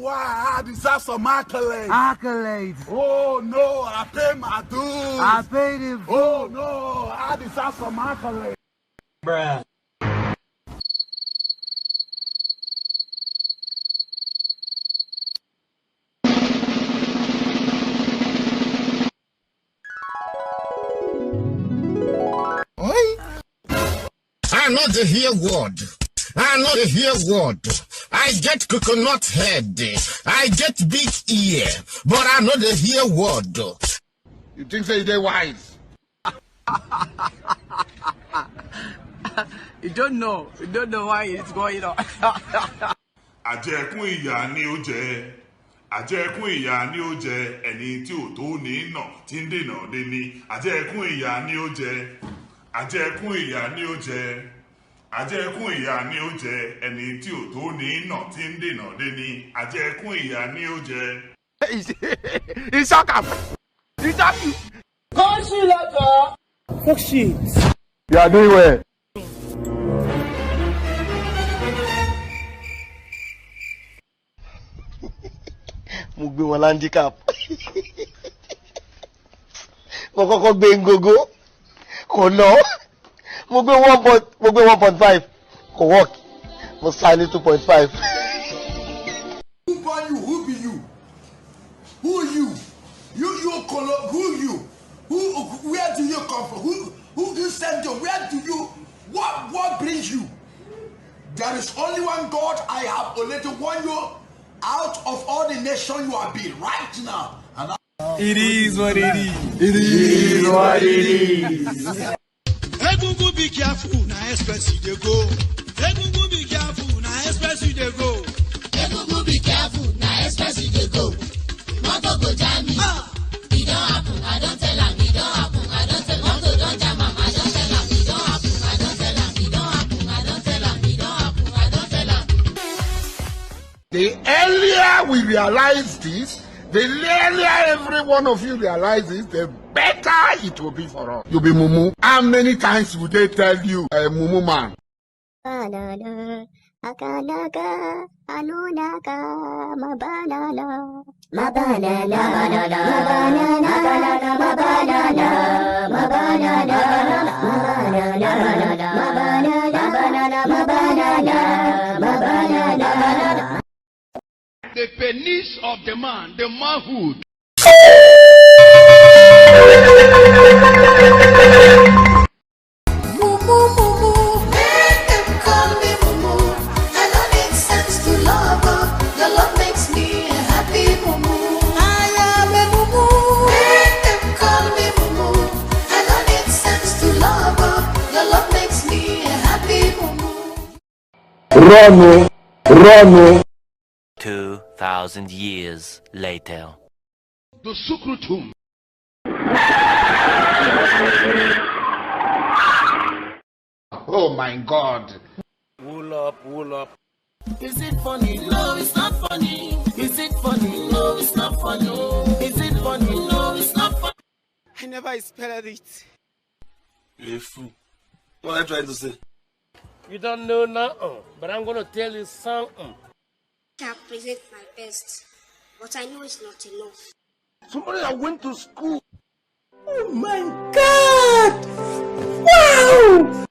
why I deserve some accolades. Accolades. Oh no, I pay my dues. I paid him. Oh no, I deserve some accolades. Bruh. I know the hear word. I know the hear word. I get coconut head. I get big ear. But I know the hear word. You think say they wise? You don't know why it's going on. Àjẹkún ìyà ni ó jẹ. Àjẹkún ìyà ni ó jẹ. Ẹni tí ò tó ní nà tí ń dènà dé ní. Àjẹkún ìyà ni ó jẹ. Àjẹkún ìyà ni ó jẹ. Àjẹkún ìyà ni ó jẹ. Ẹni tí ò tó ní nà tí ń dènà dé ní. Àjẹkún ìyà ni ó jẹ. He's shocking. He's shocking. Fuck shit. You are doing well. Mo gbé wọn handicap. Mo kọ́kọ́ gbé ngogo kò lọ. Mo gbé 1.5 kò work. Mo sá ní 2.5. Who born you? Who be you? Who you? You color. Who you? Where do you come from? Who you send you? Where do you? What brings you? There is only one God. I have already won you out of all the nations you have been right now. And It is what it is. it is what it is. Egungun be careful, na express you dey go. Egungun be careful, na express you dey go. Egungun be careful, na express you dey go. Motor go jam me. It don't happen, I don't tell am. It don't happen, I don't tell am. Motor don't jam am, I don't tell am. It don't happen, I don't tell am. It don't happen, I don't tell am. It don't happen, I don't tell am. The earlier we realize this, the earlier every one of you realizes, the better it will be for us. You'll be mumu. How many times would they tell you, mumu man? Banana, akanaka, anunaka, ma banana, ma banana, ma banana, ma banana, ma banana, ma banana, ma banana, ma banana, ma banana, ma banana. The penis of the man, the manhood. Mumu, mumu, make them call me mumu. I don't need sense to love her. Your love makes me happy, mumu. I am a mumu. Make them call me mumu. I don't need sense to love her. Your love makes me happy, mumu. Run. 2,000 years later. The Sukrutum. Oh my God. Wool up. Is it funny? No, it's not funny. Is it funny? No, it's not funny. Is it funny? No, it's not funny. I never expected it. You're a fool. What are you trying to say? You don't know nothing, but I'm gonna tell you something. I present my best, but I know it's not enough. Somebody that went to school. Oh my God! Wow!